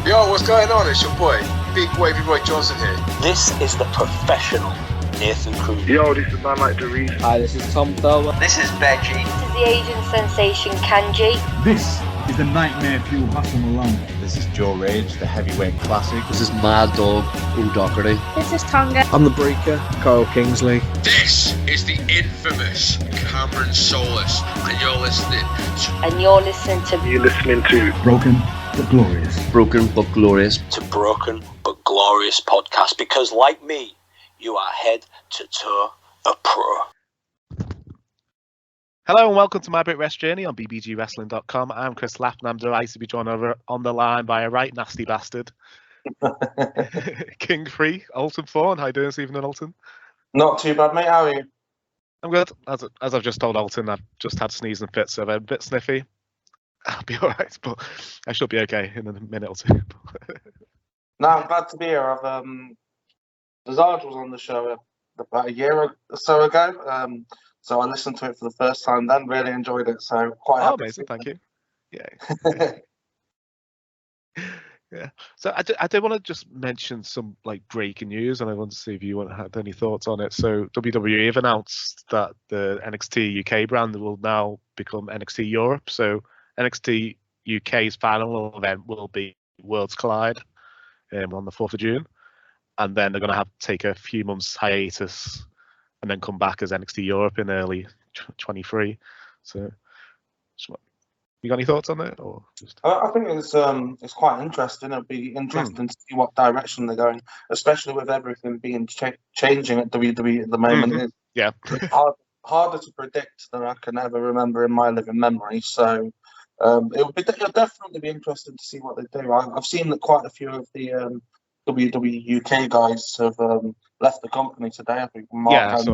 Yo, what's going on? It's your boy, Big Wavy Roy Johnson here. This is the professional Nathan Cruz. Yo, this is Man Like Doris. Hi, this is Tom Thorne. This is Veggie. This is the Asian sensation Kanji. This is the Nightmare Fuel Hassan Malone. This is Joe Rage, the Heavyweight Classic. This is Mad Dog O'Doherty. This is Tonga. I'm the Breaker, Carl Kingsley. This is the infamous Cameron Solis, and you're listening to Broken but Glorious. Broken but Glorious. To Broken but Glorious podcast, because like me, you are head to toe a pro. Hello and welcome to my Brit Rest Journey on bbgwrestling.com. I'm Chris Lappin. I'm delighted to be joined over on the line by a right nasty bastard. KXNGFREAK Alton Thorne. How you doing this evening, Alton? Not too bad, mate. How are you? I'm good. As I've just told Alton, I've just had sneezing fits, so I'm a bit sniffy. I'll be alright, but I should be okay in a minute or two. No, I'm glad to be here. Dazaj was on the show about a year or so ago, so I listened to it for the first time then, really enjoyed it, so quite happy. Amazing, thank you. Yeah. Yeah. So I did want to just mention some like breaking news, and I want to see if you had any thoughts on it. So WWE have announced that the NXT UK brand will now become NXT Europe. So NXT UK's final event will be Worlds Collide on the 4th of June, and then they're going to have to take a few months hiatus and then come back as NXT Europe in early 23. So you got any thoughts on it, or just? I think it's quite interesting. It'll be interesting to see what direction they're going, especially with everything being changing at WWE at the moment. Yeah, it's harder to predict than I can ever remember in my living memory. So it'll definitely be interesting to see what they do. I've seen that quite a few of the WWE UK guys have left the company today. I think Mark a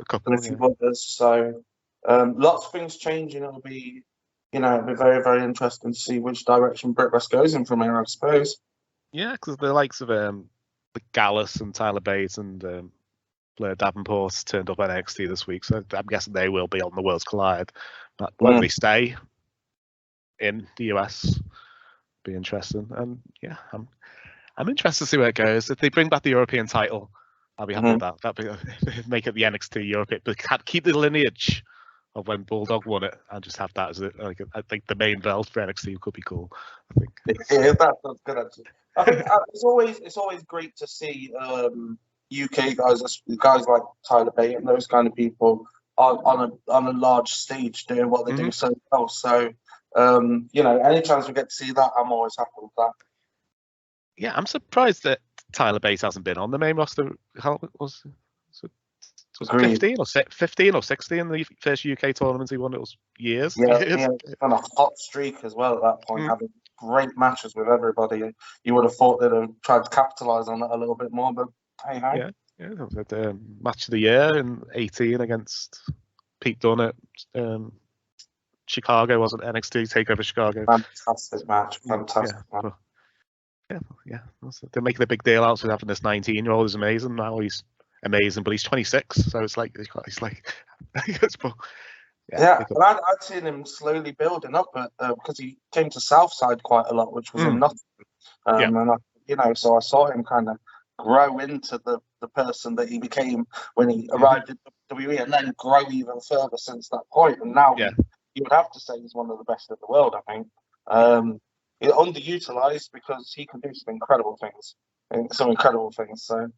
couple. And a few others. So lots of things changing. It'll be very, very interesting to see which direction Brit Rest goes in from here, I suppose. Yeah, because the likes of the Gallus and Tyler Bates and Blair Davenport turned up at NXT this week, so I'm guessing they will be on the Worlds Collide. But whether they stay in the US, be interesting. And yeah, I'm interested to see where it goes. If they bring back the European title, I'll be happy with that. That'd be make it the NXT Europe, but keep the lineage of when Bulldog won it and just have that as I think the main belt for NXT could be cool. I think. Yeah, that's good actually. I think it's always great to see UK guys like Tyler Bate and those kind of people on a large stage doing what they do so well. So any chance we get to see that, I'm always happy with that. Yeah, I'm surprised that Tyler Bates hasn't been on the main roster. How was it 15 or 16 in the first UK tournament he won? It was years. Yeah, he's on a hot streak as well at that point, having great matches with everybody. And you would have thought they'd have tried to capitalise on that a little bit more, but hey. Yeah, the match of the year in 18 against Pete Dunne at Chicago, wasn't it? NXT TakeOver Chicago. Fantastic match. Yeah. They're making a big deal out of having this 19-year-old who's amazing. Now he's amazing, but he's 26, so it's like yeah. And I'd seen him slowly building up because he came to Southside quite a lot, which was in nothing. And so I saw him kind of grow into the person that he became when he arrived at WWE, and then grow even further since that point. And now you would have to say he's one of the best in the world, I think. He's underutilized because he can do some incredible things. So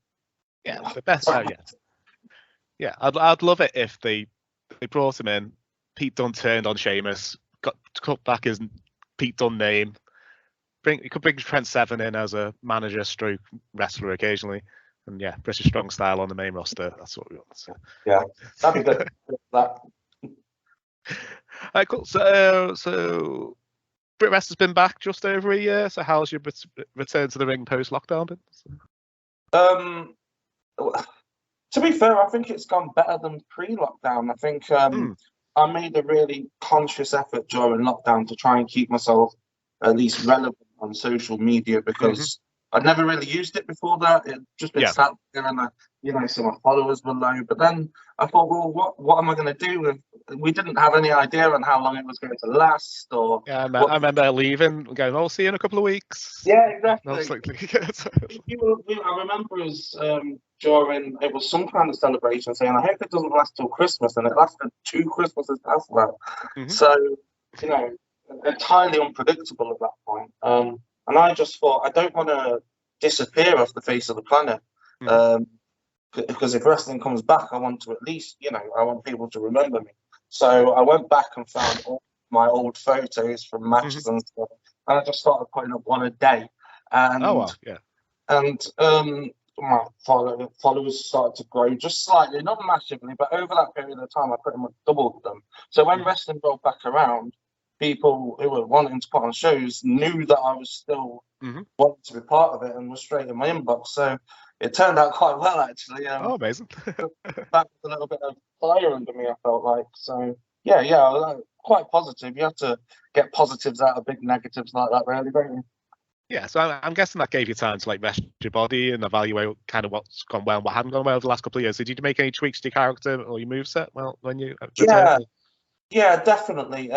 yeah, the best out yet. Yeah, I'd love it if they brought him in. Pete Dunne turned on Sheamus, cut back his Pete Dunne name. You could bring Trent Seven in as a manager stroke wrestler occasionally, and yeah, British Strong Style on the main roster. That's what we want. So. Yeah, that'd be good. All right, cool. So Brit Rest has been back just over a year. So how's your return to the ring post lockdown been? To be fair, I think it's gone better than pre-lockdown. I think I made a really conscious effort during lockdown to try and keep myself at least relevant on social media because I'd never really used it before that. It just been sat there, and so my followers were low. But then I thought, well, what am I going to do? We didn't have any idea on how long it was going to last, or I remember leaving, going, "I'll see you in a couple of weeks." Yeah, exactly. I remember us during it was some kind of celebration saying, "I hope it doesn't last till Christmas," and it lasted 2 Christmases past that. So entirely unpredictable at that point. And I just thought, I don't want to disappear off the face of the planet. Because if wrestling comes back, I want to at least, I want people to remember me. So I went back and found all my old photos from matches and stuff, and I just started putting up one a day. And my followers started to grow just slightly, not massively, but over that period of time, I pretty much doubled them. So when wrestling rolled back around, people who were wanting to put on shows knew that I was still wanting to be part of it and was straight in my inbox. So it turned out quite well, actually. Amazing. Back with a little bit of fire under me, I felt like. So, quite positive. You have to get positives out of big negatives like that, really, don't you? Yeah, so I'm guessing that gave you time to rest your body and evaluate kind of what's gone well and what hadn't gone well over the last couple of years. Did you make any tweaks to your character or your moveset when you returned? Yeah, definitely.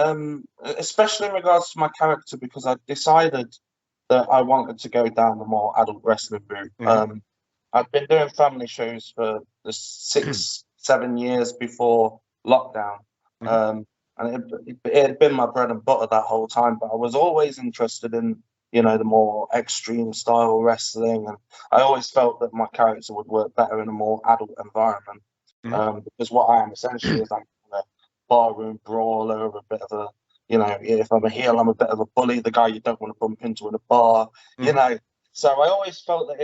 Especially in regards to my character, because I decided that I wanted to go down the more adult wrestling route. I'd been doing family shows for the 6-7 years before lockdown. And it had been my bread and butter that whole time, but I was always interested in, the more extreme style wrestling. And I always felt that my character would work better in a more adult environment. Because what I am essentially is I'm a barroom brawler, a bit of a, if I'm a heel, I'm a bit of a bully, the guy you don't want to bump into in a bar, So I always felt that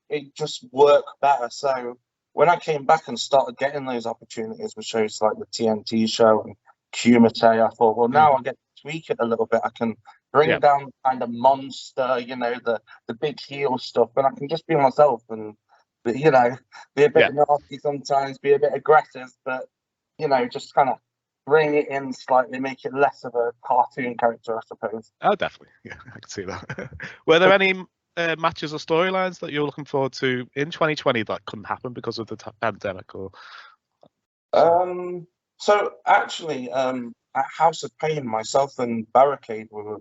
it just worked better. So when I came back and started getting those opportunities with shows like the TNT show and Kumite, I thought, well, now I get to tweak it a little bit. I can bring down kind of monster, the big heel stuff, and I can just be myself and, be a bit nasty sometimes, be a bit aggressive, but, just kind of bring it in slightly, make it less of a cartoon character, I suppose. Oh, definitely. Yeah, I can see that. Were there any matches or storylines that you're looking forward to in 2020 that couldn't happen because of the pandemic? Or so actually, at House of Pain, myself and Barricade were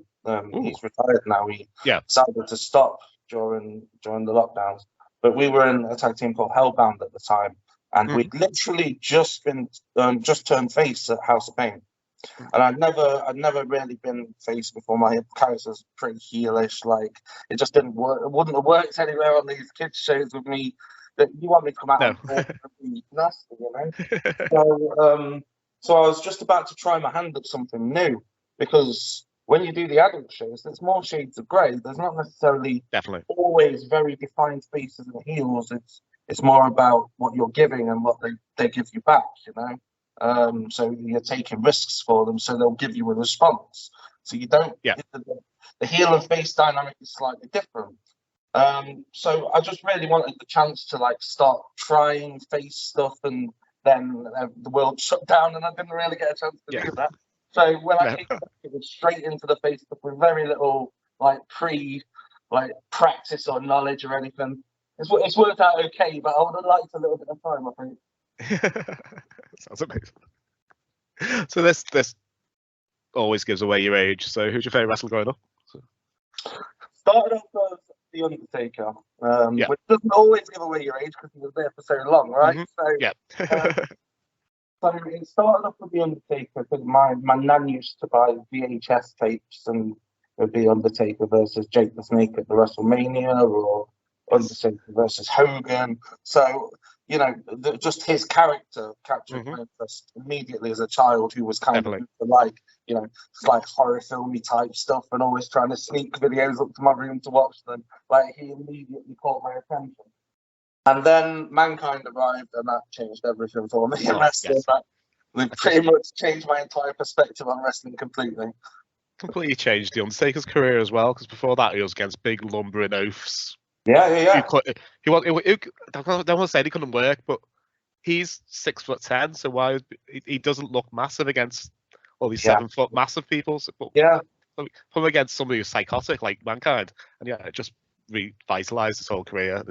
he's retired now. He decided to stop during the lockdowns, but we were in a tag team called Hellbound at the time, and we'd literally just turned face at House of Pain. And I'd never really been face before. My character's pretty heelish. Like, it just didn't work. It wouldn't have worked anywhere on these kids shows with me. That you want me to come out and be nasty, So I was just about to try my hand at something new, because when you do the adult shows, there's more shades of grey. There's not necessarily always very defined faces and heels. It's more about what you're giving and what they give you back. So you're taking risks for them, so they'll give you a response. So you don't. The heel and face dynamic is slightly different. So I just really wanted the chance to start trying face stuff, and then the world shut down, and I didn't really get a chance to do that. So when I came back, it was straight into the face stuff with very little practice or knowledge or anything. It's worked out okay, but I would have liked a little bit of time, I think. Sounds amazing. So this always gives away your age. So who's your favourite wrestler growing up? Started off as The Undertaker, which doesn't always give away your age because he was there for so long, right? So it started off with The Undertaker because my nan used to buy VHS tapes, and it would be Undertaker versus Jake the Snake at the WrestleMania, or Undertaker versus Hogan. So, just his character captured my interest immediately as a child who was kind of horror filmy type stuff and always trying to sneak videos up to my room to watch them. He immediately caught my attention. And then Mankind arrived, and that changed everything for me in wrestling. That pretty much changed my entire perspective on wrestling completely. Completely changed The Undertaker's career as well, because before that he was against big lumbering oafs. Yeah. He was. I don't want to say he couldn't work, but he's 6'10", so why he doesn't look massive against all these 7 foot massive people. So, put him against somebody who's psychotic like Mankind, and it just revitalized his whole career.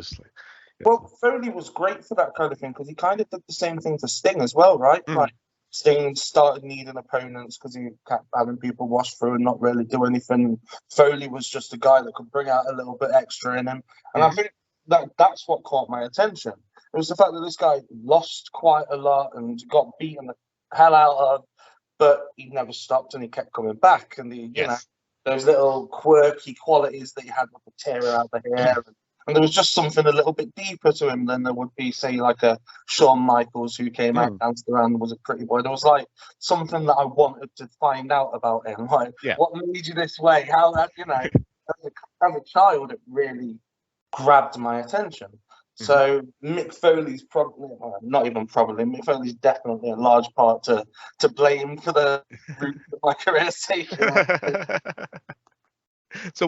Well, Foley was great for that kind of thing because he kind of did the same thing to Sting as well, right? Like Sting started needing opponents because he kept having people wash through and not really do anything. Foley was just a guy that could bring out a little bit extra in him, and I think that's what caught my attention. It was the fact that this guy lost quite a lot and got beaten the hell out of, but he never stopped and he kept coming back. And you know, those little quirky qualities that he had with the tearing out the hair. And there was just something a little bit deeper to him than there would be, say, like a Shawn Michaels who came out, danced around, was a pretty boy. There was like something that I wanted to find out about him. Like, what made you this way? How that, you know, as a child, it really grabbed my attention. So Mick Foley's probably, well, not even probably, Mick Foley's definitely a large part to blame for the route that my career's taken. So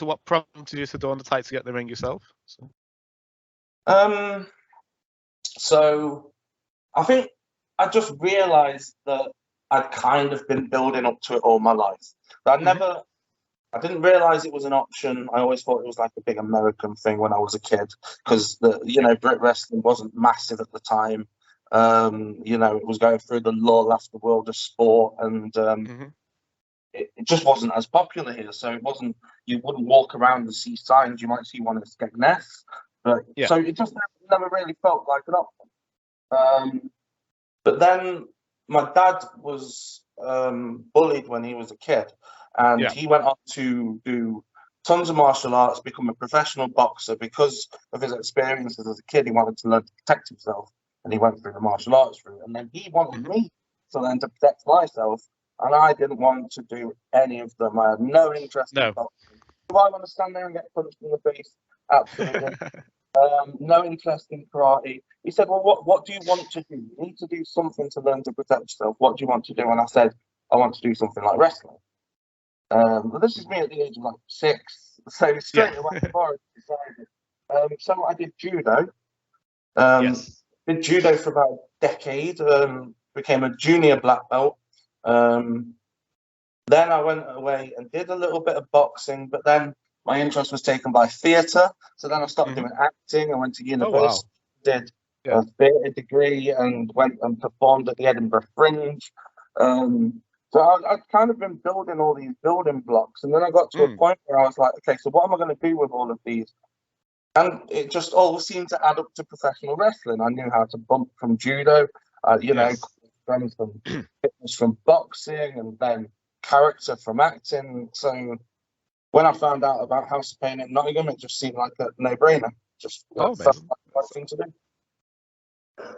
what prompted you to don the tights to get in the ring yourself? So I think I just realised that I'd kind of been building up to it all my life. But I didn't realise it was an option. I always thought it was like a big American thing when I was a kid because Brit wrestling wasn't massive at the time. It was going through the lull after World of Sport, and it just wasn't as popular here. So it wasn't. You wouldn't walk around and see signs. You might see one at Skegness, but so it just never really felt like an option. But then my dad was bullied when he was a kid, and he went on to do tons of martial arts, become a professional boxer. Because of his experiences as a kid, he wanted to learn to protect himself, and he went through the martial arts route. And then he wanted me to learn to protect myself, and I didn't want to do any of them. I had no interest in boxing. Do I want to stand there and get punched in the face? Absolutely. No interest in karate. He said, well, what do you want to do? You need to do something to learn to protect yourself. What do you want to do? And I said, I want to do something like wrestling. Well, this is me at the age of like 6. So straight away, I've already decided. So I did judo. Did judo for about a decade. Became a junior black belt. Then I went away and did a little bit of boxing, but then my interest was taken by theatre. So then I stopped doing acting. I went to university, did a theatre degree, and went and performed at the Edinburgh Fringe. So I'd kind of been building all these building blocks. And then I got to a point where I was like, okay, so what am I going to do with all of these? And it just all seemed to add up to professional wrestling. I knew how to bump from judo, from fitness from boxing, and then character from acting. So when I found out about House of Pain at Nottingham, it just seemed like a no-brainer. Just felt like the right thing to do.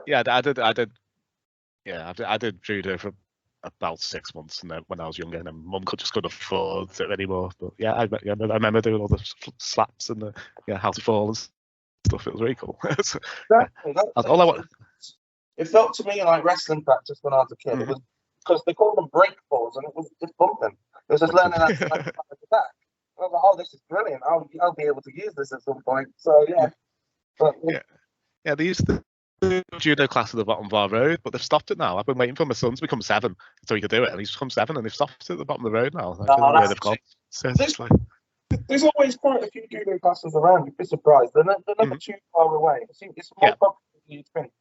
Yeah, I did judo for about 6 months, and then when I was younger, and then Mum couldn't afford it anymore. But I remember doing all the slaps and the how to fall and stuff. It was really cool. It felt to me like wrestling practice when I was a kid. It was because they called them break falls, and it was just bumping. It was just learning how to back. I was like, oh, this is brilliant. I'll be able to use this at some point. So they used to do judo class at the bottom of our road, but they've stopped it now. I've been waiting for my son to become 7 so he could do it, and he's become 7, and they've stopped it at the bottom of the road now. I don't know where they've gone. So there's always quite a few judo classes around. You'd be surprised. They're never too far away. It's more popular than you'd think.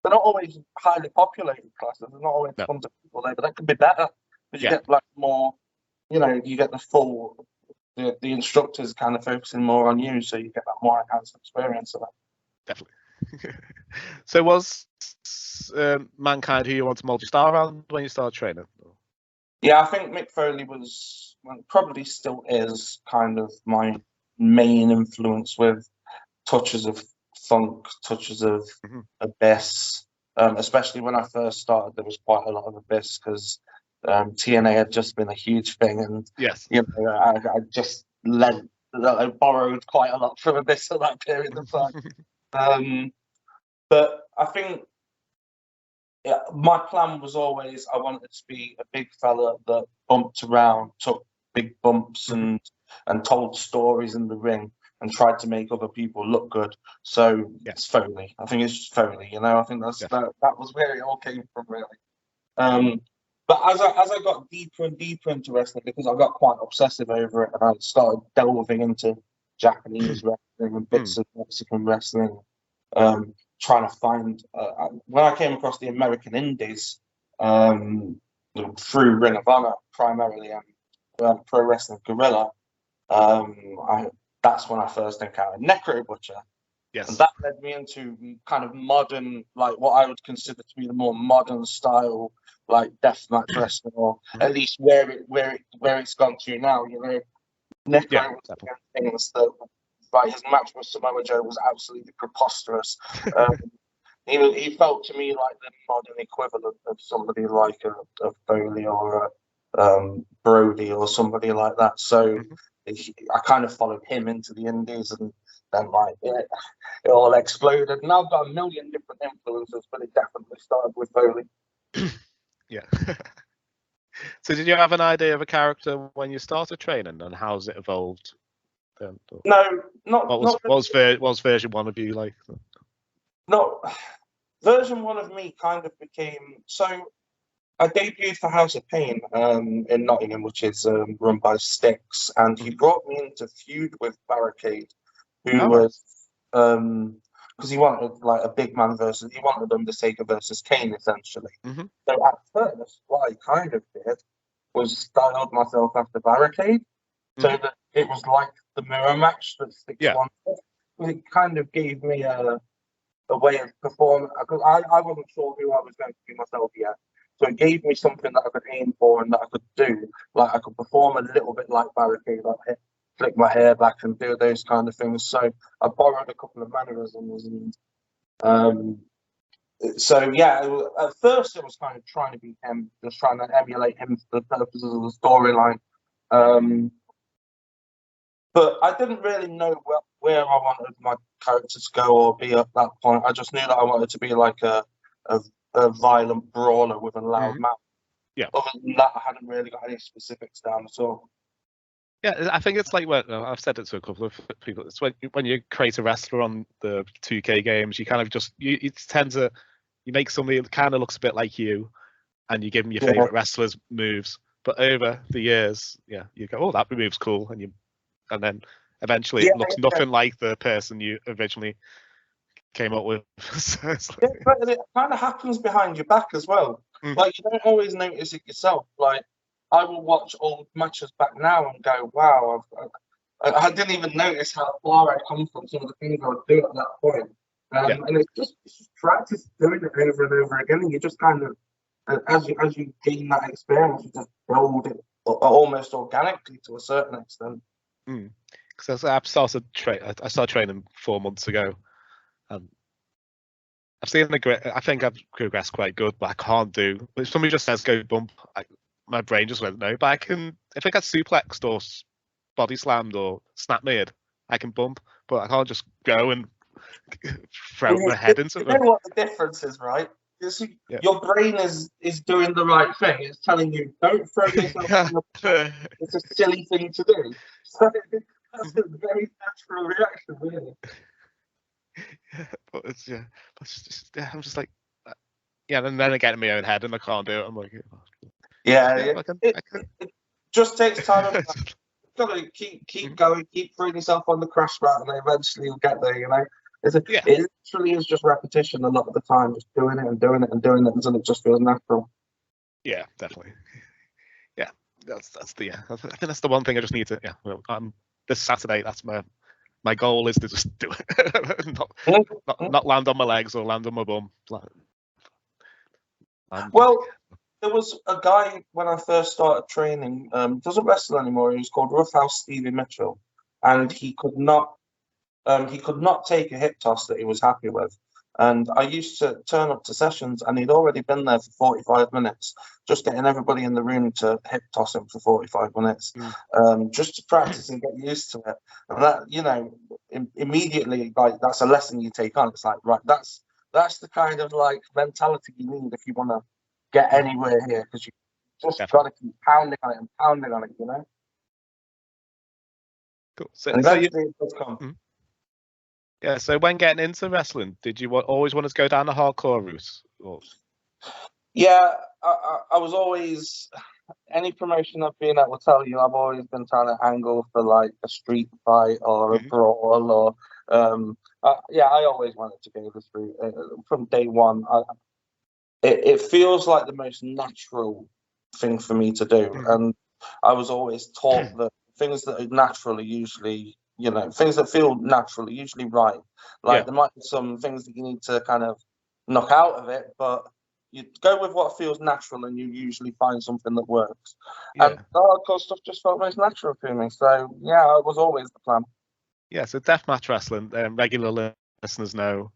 They're not always highly populated classes. There's not always tons of people there, but that could be better because you get like more. You get the full. The instructors kind of focusing more on you, so you get that more enhanced experience of that. Definitely. So was Mankind who you want to mold your style around when you started training? Yeah, I think Mick Foley was, probably still is, kind of my main influence, with touches of funk, touches of Abyss. Especially when I first started, there was quite a lot of Abyss because TNA had just been a huge thing, and I just I borrowed quite a lot from Abyss at that period of time. But I think my plan was always I wanted to be a big fella that bumped around, took big bumps, and told stories in the ring, and tried to make other people look good. So it's Foley. I think it's just Foley. I think that was where it all came from, really. But as I got deeper and deeper into wrestling, because I got quite obsessive over it, and I started delving into Japanese wrestling and bits of Mexican wrestling. Trying to find when I came across the American Indies through Ring of Honor primarily and Pro Wrestling Guerrilla. That's when I first encountered Necro Butcher. Yes. And that led me into kind of modern, like what I would consider to be the more modern style, like deathmatch wrestling, or at least where it's gone to now. You know, Necro was doing things that, like his match with Samoa Joe was absolutely preposterous. He felt to me like the modern equivalent of somebody like a Foley or a Brody or somebody like that. So I kind of followed him into the Indies, and then it all exploded. And I've got a million different influences, but it definitely started with Foley. Yeah. So did you have an idea of a character when you started training, and how's it evolved? No, not. What was version 1 of you like? No, version 1 of me kind of became so. I debuted for House of Pain in Nottingham, which is run by Styx, and he brought me in to feud with Barricade, who was because he wanted like a big man versus, he wanted Undertaker versus Kane essentially. So at first, what I kind of did was styled myself after Barricade, so that it was like the mirror match that Styx wanted. It kind of gave me a way of performing, because I wasn't sure who I was going to be myself yet. So it gave me something that I could aim for and that I could do. Like I could perform a little bit like Barricade, like flick my hair back and do those kind of things. So I borrowed a couple of mannerisms, and so yeah. At first, it was kind of trying to be him, just trying to emulate him for the purposes of the storyline. But I didn't really know where I wanted my character to go or be at that point. I just knew that I wanted to be like a violent brawler with a loud mouth. Yeah. Other than that, I hadn't really got any specifics down at all. Yeah, I think it's like when I've said it to a couple of people. It's when you create a wrestler on the 2K games, you kind of just you tend to make somebody that kind of looks a bit like you, and you give them your favorite wrestlers' moves. But over the years, you go, oh, that move's cool, and then eventually it looks nothing like the person you originally came up with. So but it kind of happens behind your back as well. Like you don't always notice it yourself. Like I will watch old matches back now and go, wow, I didn't even notice how far I'd come from some of the things I would do at that point. And it's just practice doing it over and over again, and you just kind of, as you gain that experience, you just build it almost organically to a certain extent. Because I started training 4 months ago, and I've seen I think I've progressed quite good, but I can't do. If somebody just says go bump, my brain just went no. But I can, if I get suplexed or body slammed or snap made, I can bump, but I can't just go and throw my head into it. You know what the difference is, right? Your brain is doing the right thing. It's telling you don't throw yourself on the floor. It's a silly thing to do. So that's a very natural reaction, really. But I'm just like, and then I get in my own head and I can't do it. I'm like, it just takes time. You've got to keep going, keep throwing yourself on the crash mat, and eventually you'll get there. You know, it literally is just repetition a lot of the time, just doing it and doing it and doing it until it just feels natural. Yeah, definitely. Yeah, that's the. I think that's the one thing I just need to. Yeah, well, this Saturday, that's my goal is to just do it, not land on my legs or land on my bum. Well, there was a guy when I first started training, doesn't wrestle anymore. He was called Roughhouse Stevie Mitchell, and he could not take a hip toss that he was happy with. And I used to turn up to sessions, and he'd already been there for 45 minutes, just getting everybody in the room to hip toss him for 45 minutes, just to practice and get used to it. And that, immediately, like, that's a lesson you take on. It's like, right, that's the kind of like mentality you need if you want to get anywhere here, because you just got to keep pounding on it and pounding on it, you know. Cool. So when getting into wrestling, did you always want to go down the hardcore route? Or? Yeah, I was always, any promotion I've been at will tell you I've always been trying to angle for like a street fight or a brawl or I always wanted to go this route from day one. It feels like the most natural thing for me to do, and I was always taught that things that are natural are usually, things that feel natural are usually right. Like there might be some things that you need to kind of knock out of it, but you go with what feels natural, and you usually find something that works. And the hardcore stuff just felt most natural to me. So yeah, it was always the plan. Yeah, so deathmatch wrestling, regular listeners know.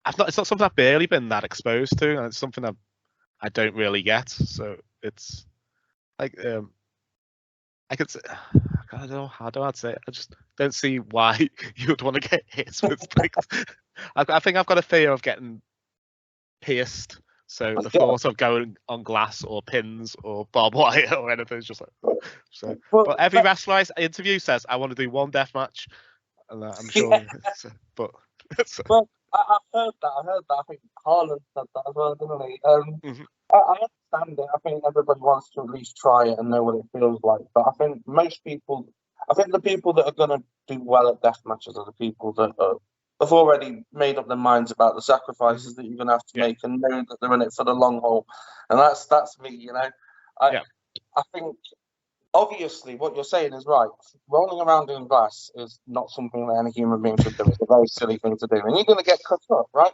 It's not something I've barely been that exposed to, and it's something I don't really get. So it's like I could say, I don't know how do I say it. I just don't see why you would want to get hit with things. I think I've got a fear of getting pierced. So the thought of going on glass or pins or barbed wire or anything is just like. So, but every wrestler I interview says I want to do one death match, and I'm sure. But I've heard that. I think Haaland said that as well, didn't he? I understand it. I think everybody wants to at least try it and know what it feels like. But I think the people that are going to do well at death matches are the people that have already made up their minds about the sacrifices that you're going to have to make and know that they're in it for the long haul. And that's me, I think. Obviously, what you're saying is right. Rolling around in glass is not something that any human being should do. It's a very silly thing to do. And you're going to get cut up, right?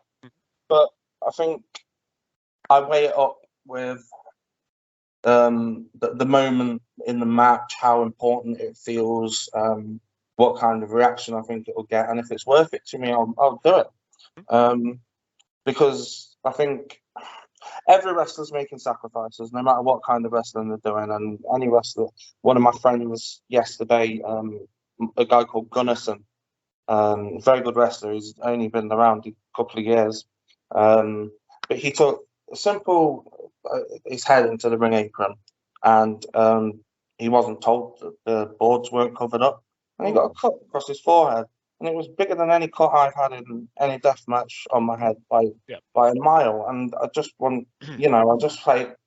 But I think I weigh it up with the moment in the match, how important it feels, what kind of reaction I think it will get. And if it's worth it to me, I'll do it. Because I think every wrestler's making sacrifices, no matter what kind of wrestling they're doing. And any wrestler, one of my friends yesterday, a guy called Gunnarsson, very good wrestler. He's only been around a couple of years, but he took his head into the ring apron, and he wasn't told that the boards weren't covered up, and he got a cut across his forehead. And it was bigger than any cut I've had in any death match on my head by a mile. And I just want, I just like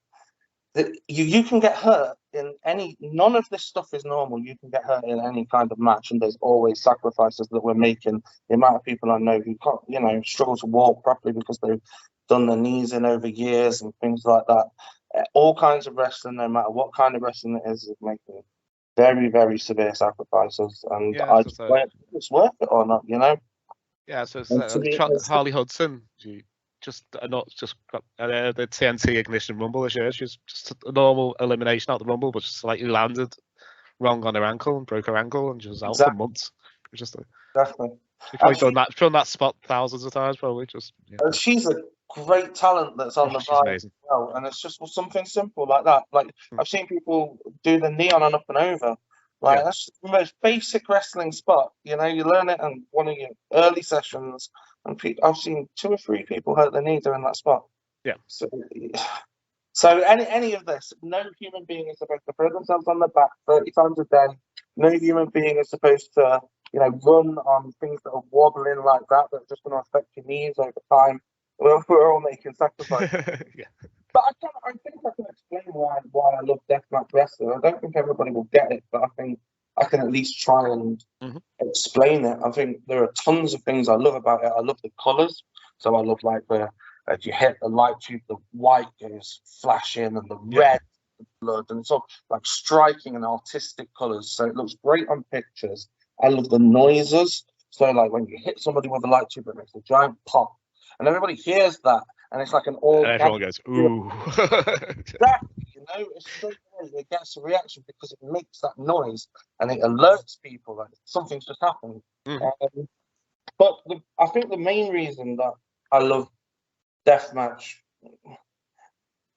that you can get hurt in any. None of this stuff is normal. You can get hurt in any kind of match, and there's always sacrifices that we're making. The amount of people I know who can't, struggle to walk properly because they've done their knees in over years and things like that. All kinds of wrestling, no matter what kind of wrestling it is making very, very severe sacrifices, and I just wonder if it's worth it or not, Yeah, so it's Harley Hudson. She just got the TNT Ignition Rumble this year. She's just a normal elimination out the Rumble, but just slightly landed wrong on her ankle and broke her ankle, and she was out for months. It was just definitely. She's probably done that spot thousands of times, probably. And she's a great talent that's on the vibe as well, and it's just something simple like that. Like I've seen people do the knee on and up and over. Like that's the most basic wrestling spot. You learn it in one of your early sessions, and I've seen 2 or 3 people hurt their knee doing that spot. Yeah. So any of this, no human being is supposed to throw themselves on their back 30 times a day. No human being is supposed to, run on things that are wobbling like that are just going to affect your knees over time. We're all making sacrifices. But I think I can explain why I love deathmatch wrestling. I don't think everybody will get it, but I think I can at least try and explain it. I think there are tons of things I love about it. I love the colours. So I love like as you hit the light tube, the white goes flashing and the red, the blood, and it's all like striking and artistic colours. So it looks great on pictures. I love the noises. So like when you hit somebody with a light tube, it makes a giant pop. And everybody hears that, and it's like an all. And everyone goes, ooh. Exactly, it's straight away it gets a reaction because it makes that noise and it alerts people that something's just happened. But I think the main reason that I love deathmatch,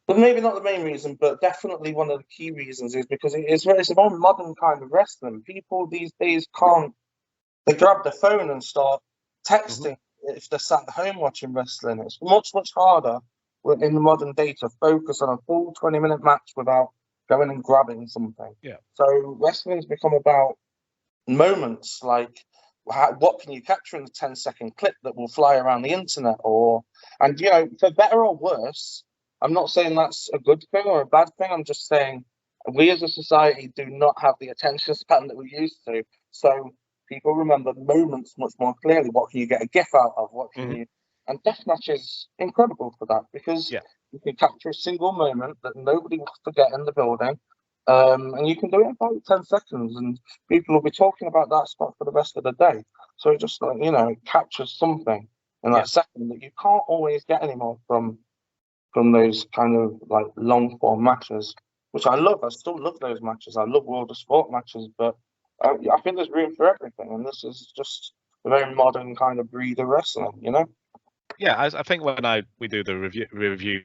but maybe not the main reason, but definitely one of the key reasons is because it's a very modern kind of wrestling. People these days they grab the phone and start texting. If they're sat at home watching wrestling, it's much, much harder in the modern day to focus on a full 20-minute match without going and grabbing something. Yeah. So wrestling's become about moments like what can you capture in a 10-second clip that will fly around the internet, and for better or worse, I'm not saying that's a good thing or a bad thing. I'm just saying we as a society do not have the attention span that we used to. So people remember moments much more clearly. What can you get a gif out of? What can you? And deathmatch is incredible for that because you can capture a single moment that nobody will forget in the building. And you can do it in about 10 seconds, and people will be talking about that spot for the rest of the day. So it just, like, it captures something in that second that you can't always get anymore from those kind of like long form matches, which I love. I still love those matches. I love World of Sport matches, but I think there's room for everything, and this is just a very modern kind of breed of wrestling, Yeah, I think when we do the review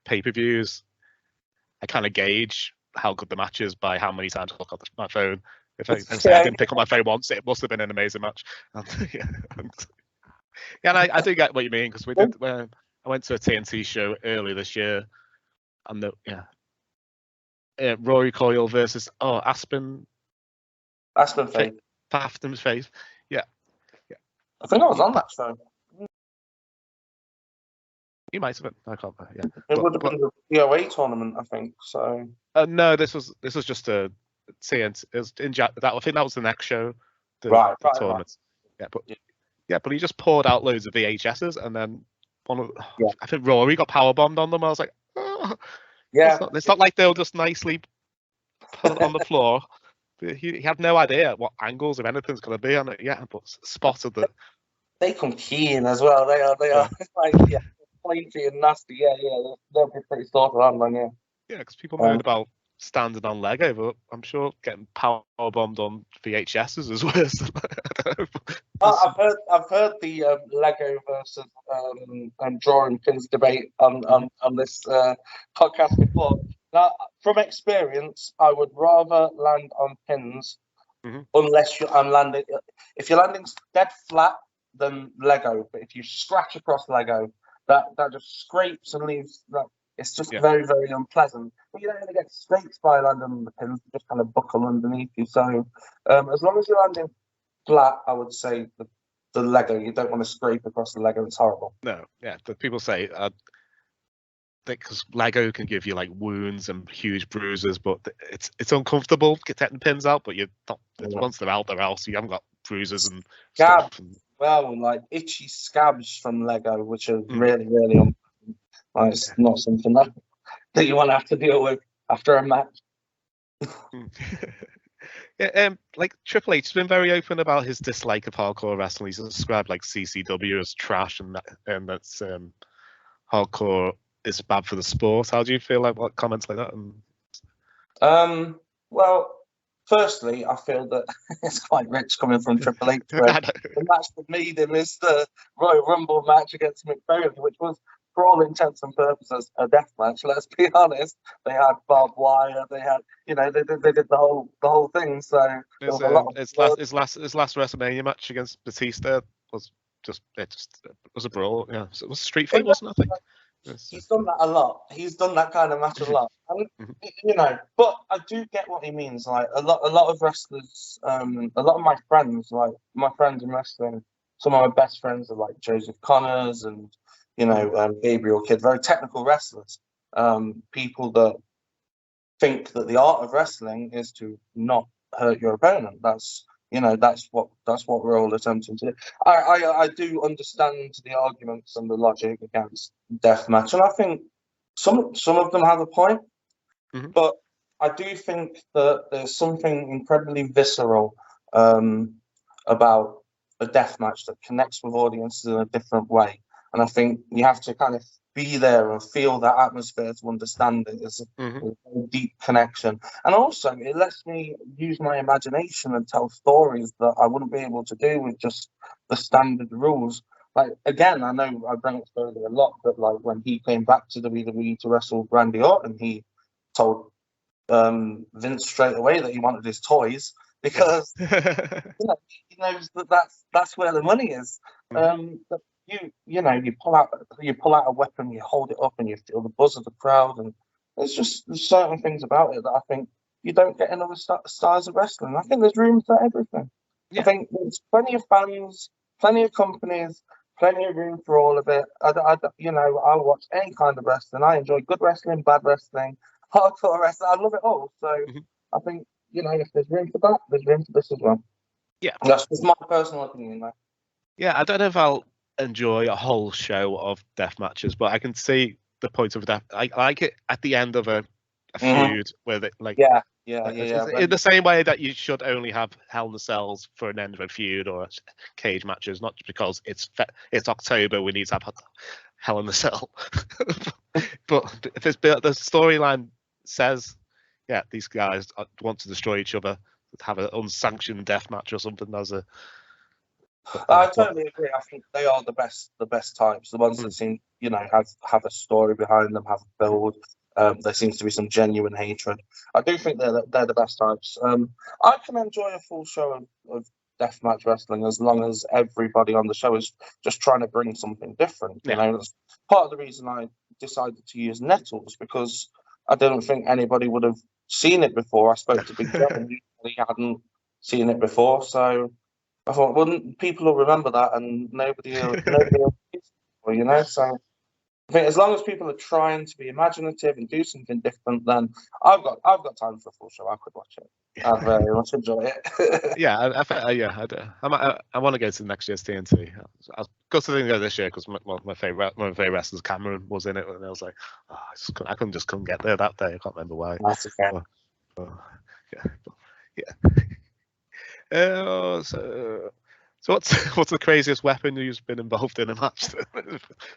pay-per-views, I kind of gauge how good the match is by how many times I look at my phone. If I didn't pick up my phone once, it must have been an amazing match. And I do get what you mean, because we did when I went to a TNT show early this year, and Rory Coyle versus Aspen Faith. Afton's Faith. Yeah. I think I was on that show. You might have been. I can't. Yeah. It would have been the POA tournament, I think. So. No, this was just a TNT. It was in I think that was the next show. The tournament. Right. Yeah, but he just poured out loads of VHSs, and then I think Rory got power bombed on them. I was like, it's not like they'll just nicely put it on the floor. He had no idea what angles of anything's going to be on it. Yeah, but spotted that. They come keen as well. They are like pointy and nasty. Yeah. They'll be pretty sorted on them. Yeah. Yeah, because people moan about standing on Lego, but I'm sure getting power bombed on VHS is worse. I've heard the Lego versus drawing pins debate on this podcast before. Now, from experience, I would rather land on pins unless I'm landing. If you're landing dead flat, then Lego. But if you scratch across Lego, that just scrapes and leaves that. It's just very, very unpleasant. But you don't really get scrapes by landing on the pins; they just kind of buckle underneath you. So, as long as you're landing flat, I would say the Lego. You don't want to scrape across the Lego; it's horrible. No, the people say because Lego can give you like wounds and huge bruises, but it's uncomfortable getting pins out. But once they're out, so you haven't got bruises and stuff. Well, like itchy scabs from Lego, which are really, really unpleasant. It's not something that you want to have to deal with after a match. Like Triple H has been very open about his dislike of hardcore wrestling. He's described like CCW as trash, and that's hardcore is bad for the sport. How do you feel like what comments like that? Well, firstly, I feel that it's quite rich coming from Triple H. The match that made him is the Royal Rumble match against Mick Foley, which was, for all intents and purposes, a death match. Let's be honest. They had barbed wire. They had, they did the whole thing. So his last WrestleMania match against Batista was it was a brawl. Yeah, so it was a street fight, wasn't it? I think. He's done that a lot. He's done that kind of match a lot. And, but I do get what he means. Like a lot of wrestlers, a lot of my friends, like my friends in wrestling, some of my best friends are like Joseph Connors and Gabriel Kidd, very technical wrestlers. People that think that the art of wrestling is to not hurt your opponent. That's what we're all attempting to do. I do understand the arguments and the logic against deathmatch, and I think some of them have a point. But I do think that there's something incredibly visceral about a deathmatch that connects with audiences in a different way. And I think you have to kind of be there and feel that atmosphere to understand it. It's a deep connection. And also, it lets me use my imagination and tell stories that I wouldn't be able to do with just the standard rules. Like, again, I know I bring up Foley a lot, but like when he came back to WWE to wrestle Randy Orton, he told Vince straight away that he wanted his toys because he knows that that's where the money is. But you pull out a weapon, you hold it up, and you feel the buzz of the crowd, and there's certain things about it that I think you don't get in other styles of wrestling. I think there's room for everything. I think there's plenty of fans, plenty of companies, plenty of room for all of it. I'll watch any kind of wrestling. I enjoy good wrestling, bad wrestling, hardcore wrestling. I love it all. So I think, if there's room for that, there's room for this as well. Yeah. That's just my personal opinion, though. Yeah, I don't know if I'll enjoy a whole show of death matches, but I can see the point of that. I like it at the end of a feud where they in the same way that you should only have Hell in the Cells for an end of a feud or cage matches, not because it's October we need to have Hell in the Cell. But if the storyline says, these guys want to destroy each other, have an unsanctioned death match or something as a. I totally agree. I think they are the best types. The ones that seem, have a story behind them, have a build. There seems to be some genuine hatred. I do think they're the best types. I can enjoy a full show of deathmatch wrestling as long as everybody on the show is just trying to bring something different. That's part of the reason I decided to use Nettles, because I didn't think anybody would have seen it before. I spoke to Big Joe and he hadn't seen it before, so I thought, people will remember that, and nobody will, So I think as long as people are trying to be imaginative and do something different, then I've got time for a full show. I could watch it. I'd very much enjoy it. I want to go to the next year's TNT. I got to go this year because my favorite wrestler Cameron was in it, and I was like, I couldn't get there that day. I can't remember why. That's okay. So what's the craziest weapon you've been involved in a match?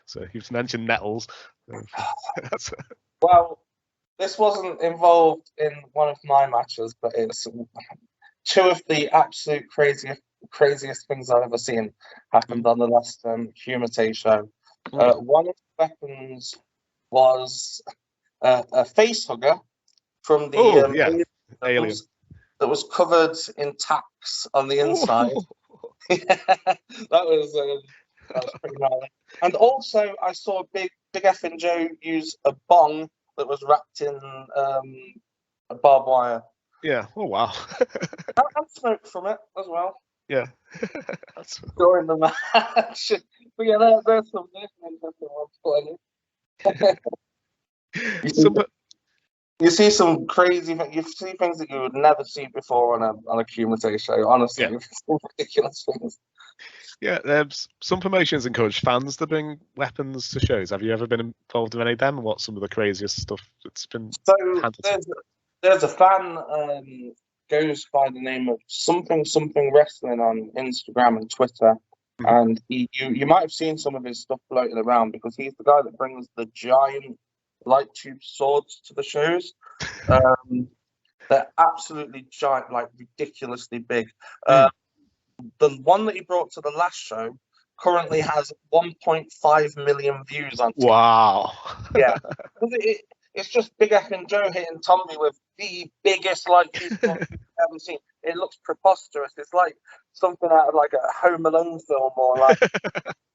So you've mentioned Nettles. Well, this wasn't involved in one of my matches, but it's two of the absolute craziest things I've ever seen happened on the last Humate show. One of the weapons was a face hugger from the Alien that was covered in tacks on the inside. That was pretty gnarly. And also, I saw Big Effin' Joe use a bong that was wrapped in a barbed wire. Yeah. Oh wow. And smoke from it as well. Yeah. During the match. But yeah, there's some interesting ones for you. You see some crazy things. You see things that you would never see before on a Kumite show. Honestly, some ridiculous things. Yeah, some promotions encourage fans to bring weapons to shows. Have you ever been involved in any of them? And what's some of the craziest stuff that's been handled? There's a fan goes by the name of something wrestling on Instagram and Twitter, and you might have seen some of his stuff floating around because he's the guy that brings the giant light tube swords to the shows. They're absolutely giant, like ridiculously big. The one that he brought to the last show currently has 1.5 million views on TikTok. Wow. Yeah. It's just Big Effin' Joe hitting Tommy with the biggest light tube sword you've ever seen. It looks preposterous. It's like something out of like a Home Alone film or like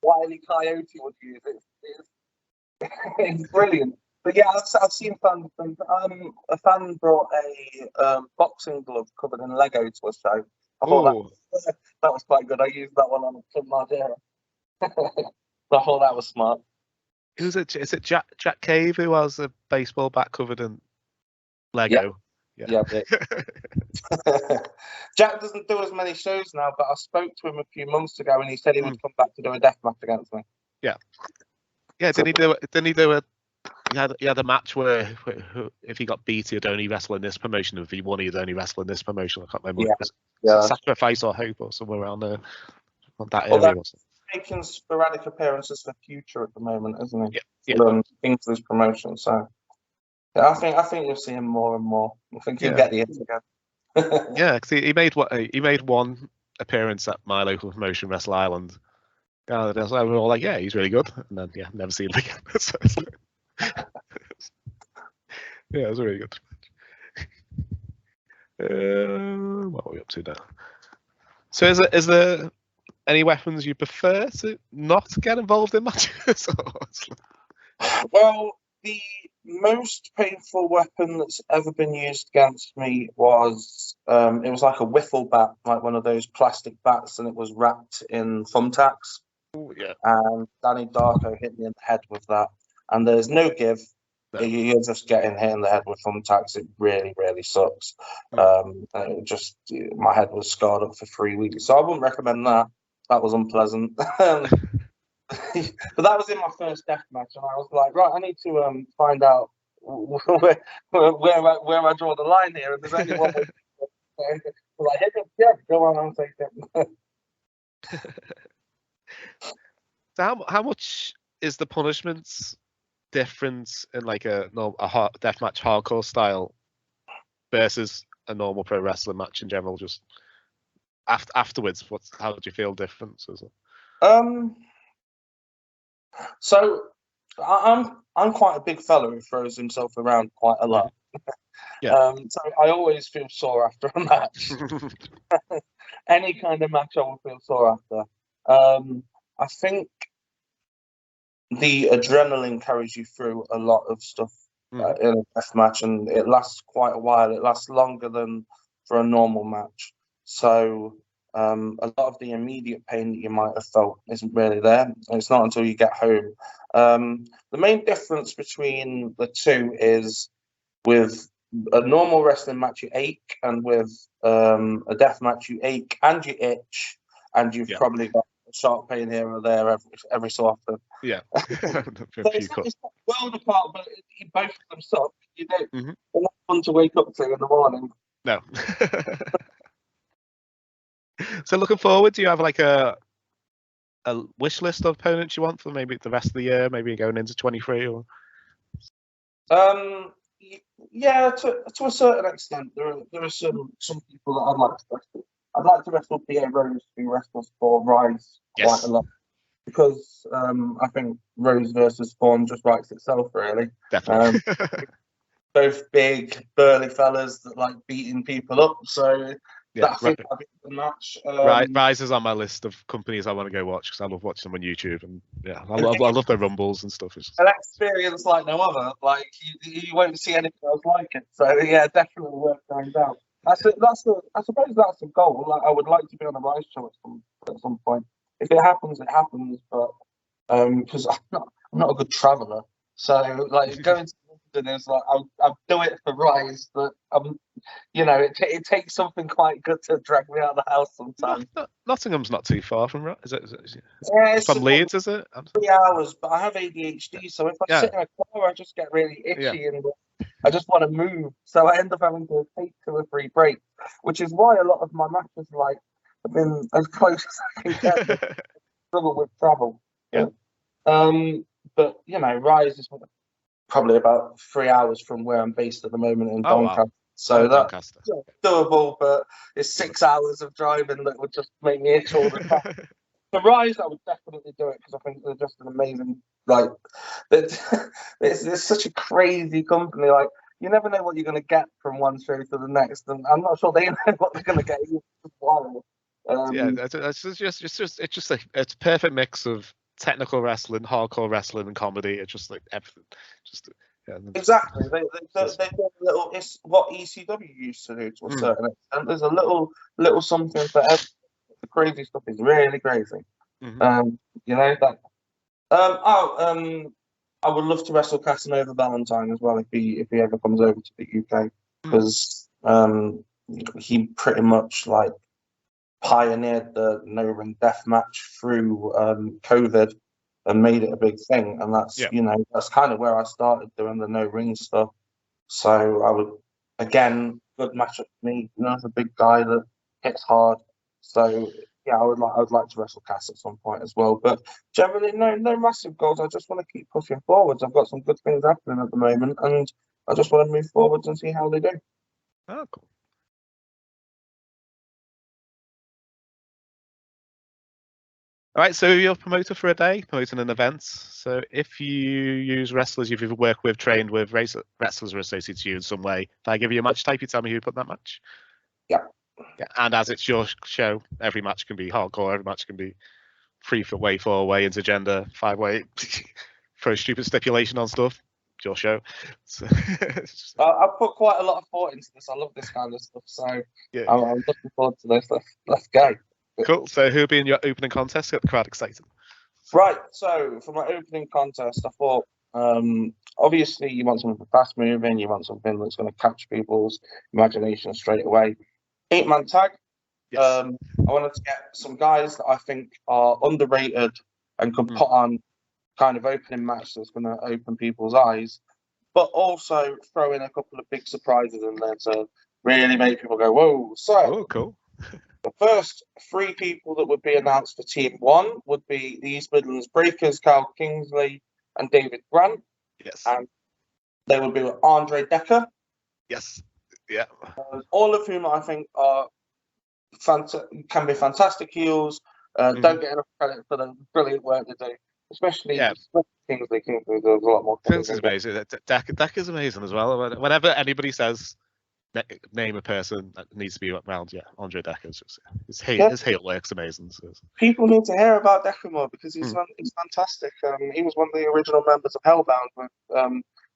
Wile E. Coyote would use. It's brilliant. But yeah, I've seen fans. A fan brought a boxing glove covered in Lego to a show. I thought that was quite good. I used that one on Club Margera. I thought that was smart. Is it Jack Cave who has a baseball bat covered in Lego? Yeah. Jack doesn't do as many shows now, but I spoke to him a few months ago, and he said he would come back to do a death match against me. Yeah. Didn't he do a? He had a match where if he got beat, he'd only wrestle in this promotion. If he won, he'd only wrestle in this promotion. I can't remember. Yeah. Sacrifice or Hope or somewhere around there. That area. He's making sporadic appearances for Future at the moment, isn't he? Yeah. Kingsley's promotion. So yeah, I think you'll see him more and more. I think he'll get the hits again. Yeah, because he made one appearance at my local promotion, Wrestle Island. Yeah, we were all like, yeah, he's really good, and then never seen him again. Yeah, it was really good. What are we up to now? So is there any weapons you prefer to not get involved in matches? Well, the most painful weapon that's ever been used against me was it was like a wiffle bat, like one of those plastic bats, and it was wrapped in thumbtacks. Ooh, yeah. and Danny Darko hit me in the head with that. And there's no give. No. You're just getting hit in the head with thumbtacks. It really, really sucks. It just my head was scarred up for 3 weeks, so I wouldn't recommend that. That was unpleasant. But that was in my first death match, and I was like, right, I need to find out where I draw the line here. And there's only one way. Like, yeah, go on and take it. So how much is the punishments difference in like a deathmatch hardcore style versus a normal pro wrestling match in general? Just afterwards, how do you feel differences? So I'm quite a big fella who throws himself around quite a lot. Yeah. So I always feel sore after a match. Any kind of match I will feel sore after. I think the adrenaline carries you through a lot of stuff in a death match, and it lasts quite a while. It lasts longer than for a normal match. So a lot of the immediate pain that you might have felt isn't really there. It's not until you get home. The main difference between the two is with a normal wrestling match you ache, and with a death match you ache and you itch, and you've probably got a sharp pain here or there every so often. Yeah. So it's not world apart, but both of them suck. You don't. They're not fun to wake up to in the morning. No. So looking forward, do you have like a wish list of opponents you want for maybe the rest of the year, maybe going into 23 or? Yeah, to a certain extent, there are some people that I'd like to wrestle. I'd like to wrestle PA Rose, who wrestles for Rise quite a lot, because I think Rose versus Thorne just writes itself, really. Definitely. Both big, burly fellas that like beating people up, so I think that'd be a good match. Rise is on my list of companies I want to go watch because I love watching them on YouTube, and I love their rumbles and stuff. An experience like no other. Like you won't see anything else like it. So yeah, definitely worth going down. I suppose that's the goal. Like, I would like to be on a Rise show at some point. If it happens, it happens. But because I'm not a good traveller, so like going to London is like I'll do it for Rise, but it takes something quite good to drag me out of the house sometimes. Nottingham's not too far from Rise. Is it? Yeah, from Leeds, is it? 3 hours, but I have ADHD, so if I sit in a car, I just get really itchy and I just want to move. So I end up having to take 2 or 3 breaks, which is why a lot of my matches have been as close as I can get. Struggle with travel. Yeah. But Rise is probably about 3 hours from where I'm based at the moment in Doncaster. Wow. So that's doable, but it's 6 hours of driving that would just make me itch all the time. For Rise, I would definitely do it because I think they're just an amazing, it's such a crazy company. Like, you never know what you're going to get from one show to the next, and I'm not sure they know what they're going to get. It's a perfect mix of technical wrestling, hardcore wrestling, and comedy. It's just like everything. Exactly. They do a little. It's what ECW used to do to a certain extent. There's a little something for everything. The crazy stuff is really crazy. I would love to wrestle Casanova Valentine as well if he ever comes over to the UK, because he pretty much like pioneered the no ring death match through COVID and made it a big thing, and that's that's kind of where I started doing the no ring stuff. So I would, again, good matchup for me. As a big guy that hits hard. So yeah, I would like to wrestle Cass at some point as well. But generally, no massive goals. I just want to keep pushing forwards. I've got some good things happening at the moment, and I just want to move forwards and see how they do. Oh, cool. All right, so you're a promoter for a day, promoting an event. So if you use wrestlers you've either worked with, trained with, wrestlers are associated to you in some way, if I give you a match type, you tell me who put that match? Yeah. And as it's your show, every match can be hardcore, every match can be 3-way, 4-way, intergender, 5-way, throw stupid stipulation on stuff. It's your show. So, I put quite a lot of thought into this. I love this kind of stuff. So I'm looking forward to this. Let's go. Cool. So who'll be in your opening contest? Get the crowd excited. Right, so for my opening contest, I thought obviously you want something fast moving, you want something that's going to catch people's imagination straight away. 8-man tag. Yes. I wanted to get some guys that I think are underrated and can put on kind of opening match that's going to open people's eyes, but also throw in a couple of big surprises in there to really make people go, whoa. So, cool. The first 3 people that would be announced for Team 1 would be the East Midlands Breakers, Carl Kingsley and David Grant. Yes. And they would be with Andre Decker. Yes. Yeah. All of whom I think are can be fantastic heels. Don't get enough credit for the brilliant work they do, especially Kingsley. Kingsley does a lot more. Kingsley's amazing. Decker's amazing as well. Whenever anybody says name a person that needs to be around, Andre Decker's just his heel work's amazing. So. People need to hear about Decker more because he's fantastic. He was one of the original members of Hellbound with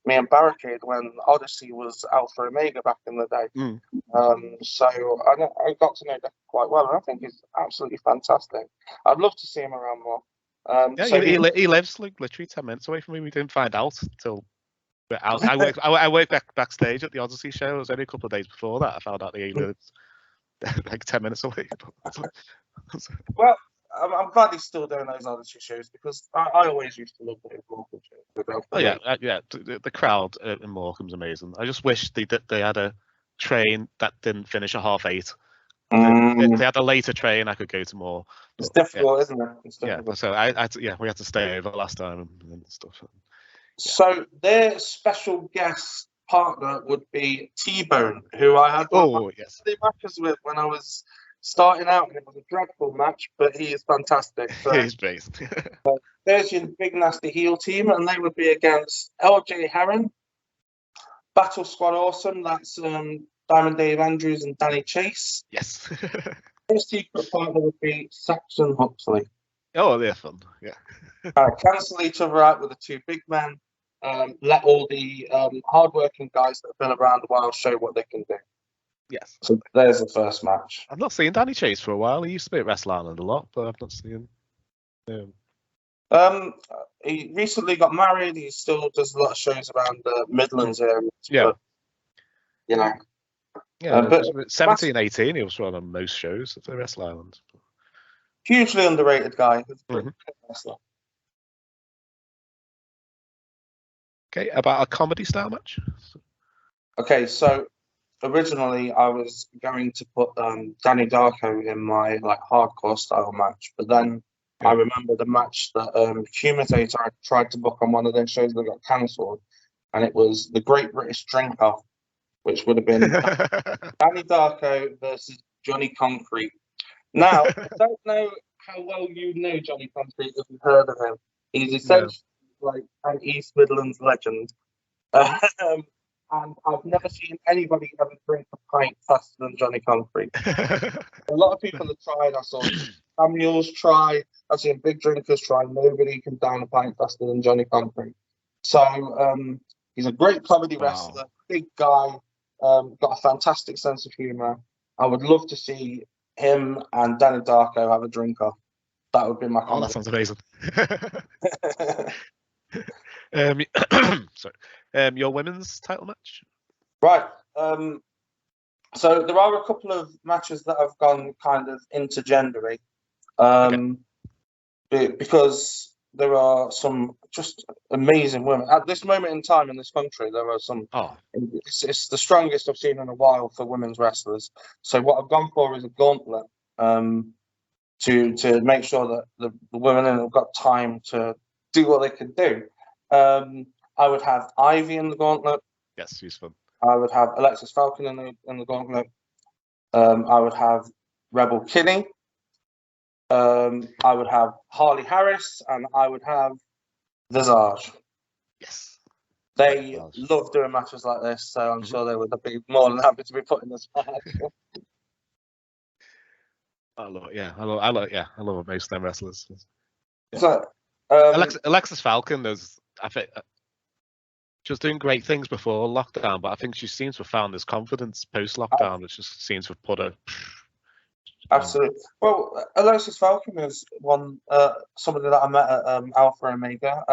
me and Barricade when Odyssey was Alpha Omega back in the day. So I got to know Decker quite well, and I think he's absolutely fantastic. I'd love to see him around more. He lives like literally 10 minutes away from me. We didn't find out until I worked backstage at the Odyssey show. It was only a couple of days before that I found out that he lived like 10 minutes away. Well, I'm glad he's still doing those Odyssey shows because I always used to love the Morecambe shows. Oh yeah. The crowd in Morecambe's amazing. I just wish they had a train that didn't finish at 8:30. If they had a later train, I could go to more. It's difficult, isn't it? It's difficult. So we had to stay over last time and stuff. So their special guest partner would be T-Bone, who I had matches with when I was starting out, and it was a dreadful match, but he is fantastic. So, he's based. There's your big nasty heel team, and they would be against LJ Heron, Battle Squad Awesome, that's Diamond Dave Andrews and Danny Chase. Yes. Their secret partner would be Saxon Huxley. Oh, they're fun. Yeah. Cancel each other out with the 2 big men. Let all the hard-working guys that have been around a while show what they can do. Yes. So there's the first match. I've not seen Danny Chase for a while. He used to be at Wrestle Island a lot, but I've not seen him. He recently got married. He still does a lot of shows around the Midlands area. Yeah. But, you know. Yeah, but 17, 18, he was on most shows at the Wrestle Island. Hugely underrated guy. Wrestler. Okay, about a comedy style match. Okay, so originally I was going to put Danny Darko in my hardcore style match, but then I remember the match that Humitator tried to book on one of their shows that got cancelled, and it was the Great British Drink Off, which would have been Danny Darko versus Johnny Concrete. Now, I don't know how well you know Johnny Concrete if you've heard of him. He's essentially like an East Midlands legend. And I've never seen anybody ever drink a pint faster than Johnny Concrete. A lot of people have tried. I saw Samuels try. I've seen big drinkers try. Nobody can down a pint faster than Johnny Concrete. So he's a great comedy wrestler, big guy, got a fantastic sense of humour. I would love to see him and Danny Darko have a drink off. That would be my comment. Oh, that sounds amazing. Sorry. Your women's title match? Right. So there are a couple of matches that have gone kind of intergendery. Because there are some just amazing women. At this moment in time in this country, there are some... It's the strongest I've seen in a while for women's wrestlers. So what I've gone for is a gauntlet to make sure that the women have got time to do what they can do. I would have Ivy in the gauntlet. Yes, she's fun. I would have Alexis Falcon in the gauntlet. I would have Rebel Kinney. I would have Harley Harris, and I would have Visage. Yes. They love doing matches like this, so I'm sure they would be more than happy to be put in this match. I love it. Yeah, I love most of them wrestlers. Yeah. So, Alexis Falcon is, I think, she was doing great things before lockdown, but I think she seems to have found this confidence post lockdown, which just seems to have put her Absolutely. Well, Aloysius Falcon is somebody that I met at Alpha Omega.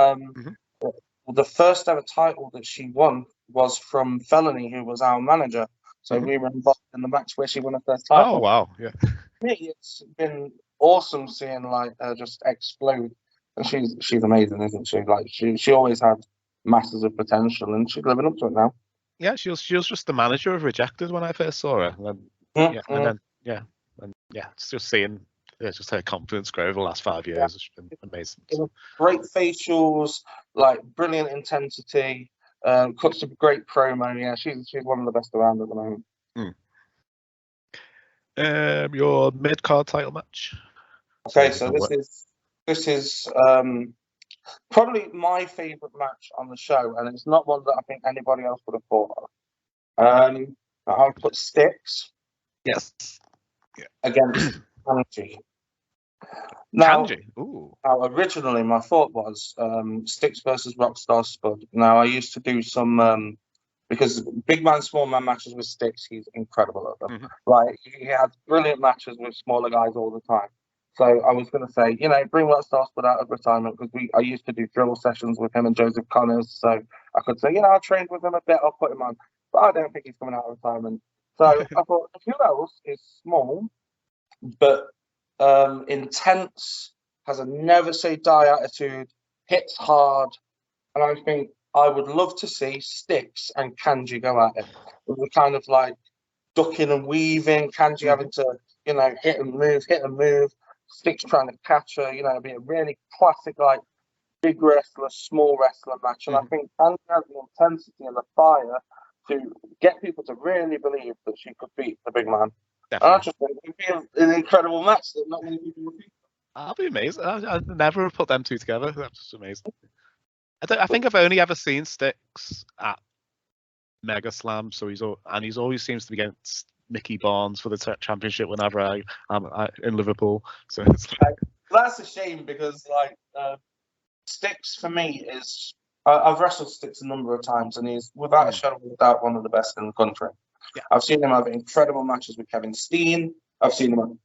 The first ever title that she won was from Felony, who was our manager. So we were involved in the match where she won her first title. Oh wow! Yeah. For me, it's been awesome seeing like her just explode. And she's amazing, isn't she? Like she always had masses of potential, and she's living up to it now. Yeah, she was just the manager of Rejected when I first saw her. And it's just seeing just her confidence grow over the last 5 years. It's been amazing. Great facials, like brilliant intensity, cuts a great promo. Yeah, she's one of the best around at the moment. Your mid-card title match. Okay, so this is probably my favourite match on the show, and it's not one that I think anybody else would have thought of. I'll put Styx. Yes. Against Kanji. Now, originally my thought was Styx versus Rockstar Spud. Now, I used to do some because big man, small man matches with Styx. He's incredible at them. Like he had brilliant matches with smaller guys all the time. So I was going to say, bring Rockstar Spud out of retirement because I used to do drill sessions with him and Joseph Connors. So I could say, I trained with him a bit. I'll put him on, but I don't think he's coming out of retirement. So I thought, who else is small but intense, has a never say die attitude, hits hard, and I think I would love to see Styx and Kanji go at it. With the kind of like ducking and weaving, Kanji having to, hit and move, Styx trying to catch her, it'd be a really classic, like, big wrestler, small wrestler match. And I think Kanji has the intensity and the fire to get people to really believe that she could beat the big man. Definitely. And I just think it would be an incredible match that not many people would think. I'll be amazed. I'd never have put them two together. That's just amazing. I think I've only ever seen Styx at Mega Slam, so he's always seems to be against Mickey Barnes for the championship whenever I'm in Liverpool. So it's like... That's a shame because Styx for me is I've wrestled Styx a number of times, and he's without a shadow of a doubt one of the best in the country. Yeah. I've seen him have incredible matches with Kevin Steen. I've seen him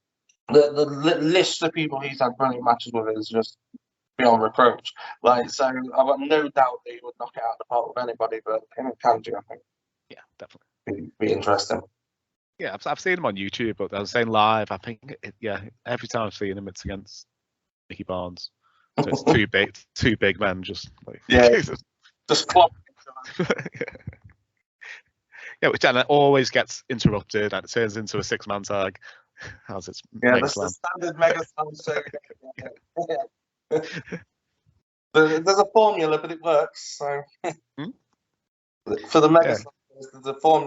the list of people he's had brilliant matches with is just beyond reproach. Like, so I've got no doubt that he would knock it out of the park with anybody, but him and Kanji, I think. Yeah, definitely. Be interesting. Yeah, I've seen him on YouTube, but I was saying live, I think, every time I've seen him, it's against Mickey Barnes. So it's two big men just like... Yeah, just clock. Yeah, which then always gets interrupted and it turns into a 6-man tag. How's it? Yeah, that's the standard Mega Slam show. There's a formula, but it works. So for the Mega Slam,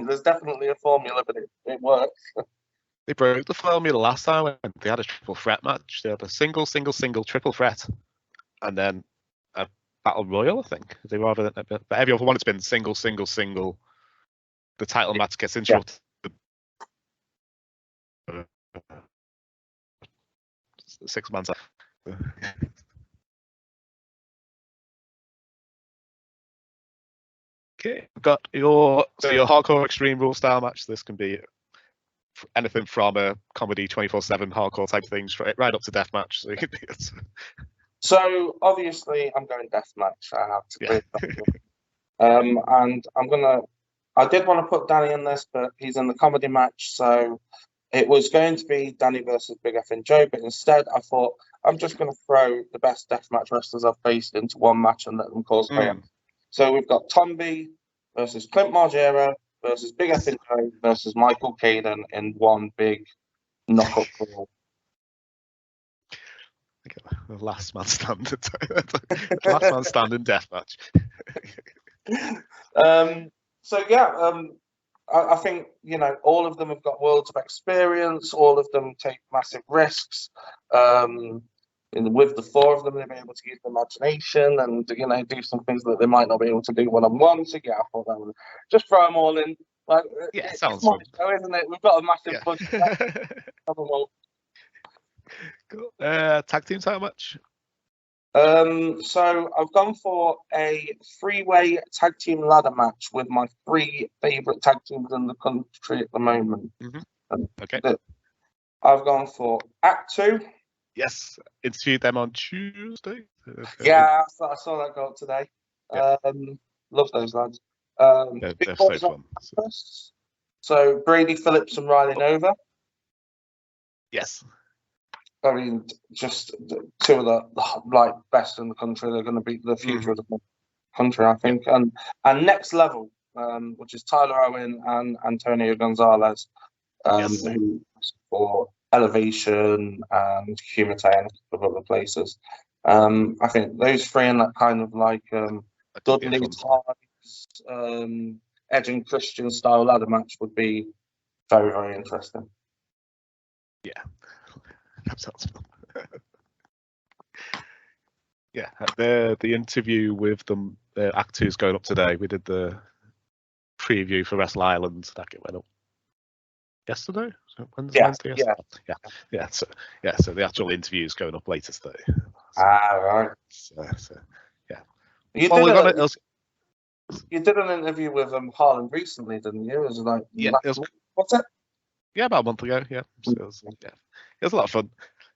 there's definitely a formula, but it works. They broke the formula last time when they had a triple threat match. They had a single, triple threat, and then a battle royal, I think. But every other one it's been single. The title match gets interrupted. Yeah. 6 months. Okay, we've got your hardcore extreme rule style match. This can be anything from a comedy 24/7 hardcore type things right up to death match. So you can do it. So obviously I'm going death match. I have to. And I did want to put Danny in this, but he's in the comedy match, so it was going to be Danny versus Big F and Joe, but instead I thought I'm just going to throw the best deathmatch wrestlers I've faced into one match and let them cause chaos. So we've got Tom B versus Clint Margera versus Big F and Joe versus Michael Caden in one big knock-up brawl. The last man standing. Last man standing deathmatch. So yeah, I think all of them have got worlds of experience. All of them take massive risks. With the four of them, they'll be able to use their imagination and do some things that they might not be able to do one-on-one. So yeah, I thought that would just throw them all in. Like, yeah, sounds fun, isn't it? We've got a massive budget. Cool. Tag teams, how much? So I've gone for a 3-way tag team ladder match with my 3 favourite tag teams in the country at the moment. Okay. I've gone for Act 2. Yes, interviewed them on Tuesday. Yeah, I saw that go up today. Yeah. Love those lads. They're Big so boys fun. first. So Brady Phillips and Riley Nova. Yes. I mean, just two of the best in the country. They're going to be the future of the country, I think. Yeah. And Next Level, which is Tyler Owen and Antonio Gonzalez, who for Elevation and Humate and a couple of other places. I think those three in that kind of like Dudley Ties, Edge and Christian style ladder match would be very, very interesting. Yeah, that sounds fun. Yeah, the interview with them, Act 2 is going up today. We did the preview for Wrestle Island. That went up yesterday. Wednesday. Yeah. So the actual interview is going up later today. Right. So yeah. You did an interview with Harlan recently, didn't you? It was like what's it? Yeah, about a month ago. Yeah. So it was a lot of fun.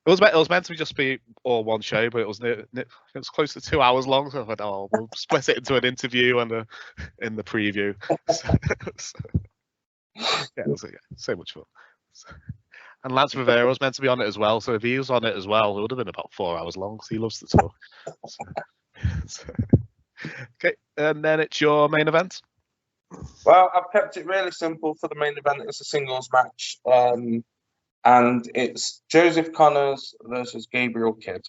It was meant to just be all one show, but it was close to 2 hours long. So I thought, oh, we'll split it into an interview and in the preview. It was so much fun. And Lance Rivera was meant to be on it as well. So if he was on it as well, it would have been about 4 hours long. So he loves to talk. Okay, and then it's your main event. Well, I've kept it really simple for the main event. It's a singles match. And it's Joseph Connors versus Gabriel Kidd.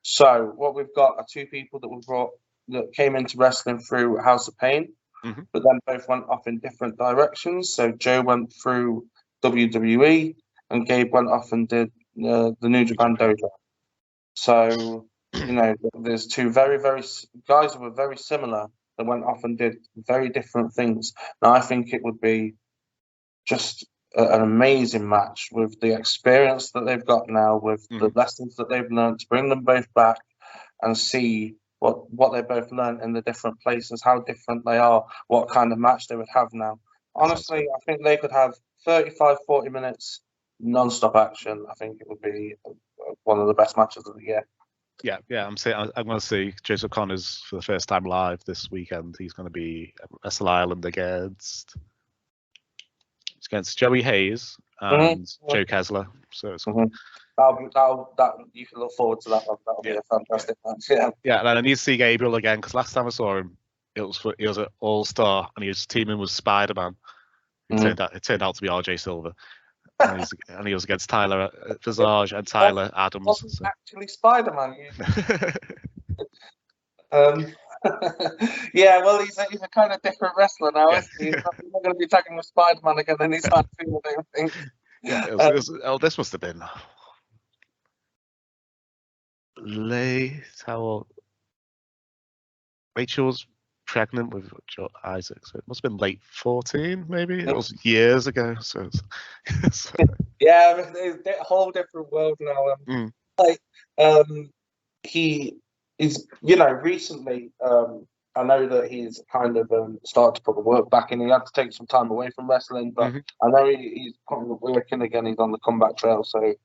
So what we've got are two people that came into wrestling through House of Pain, but then both went off in different directions. So Joe went through WWE, and Gabe went off and did the New Japan Dojo. So there's two very, very guys who were very similar that went off and did very different things. Now I think it would be just an amazing match with the experience that they've got now, with the lessons that they've learned, to bring them both back and see what they both learned in the different places, how different they are, what kind of match they would have now. Honestly, I think they could have 35-40 minutes non-stop action. I think it would be one of the best matches of the year. Yeah. I'm going to see Joseph Connors for the first time live this weekend. He's going to be at Wrestle Island against Joey Hayes and Joe Kessler. So it's that you can look forward to that one. That'll be a fantastic match. Yeah. And I need to see Gabriel again, because last time I saw him, he was an All-Star and he was teaming with Spider-Man. It turned out to be RJ Silver. And he was against Tyler Visage and Tyler Adams. Wasn't actually Spider-Man. Yeah, well, he's a kind of different wrestler now, isn't he? He's not going to be tagging with Spider-Man again anytime soon, I don't think. Yeah, this must have been late. How old? Rachel was pregnant with Isaac, so it must have been late 14, maybe. It was years ago. So yeah, it's a whole different world now. He is, recently. I know that he's kind of started to put the work back in. He had to take some time away from wrestling, but I know he's putting the work in again. He's on the comeback trail, so you'll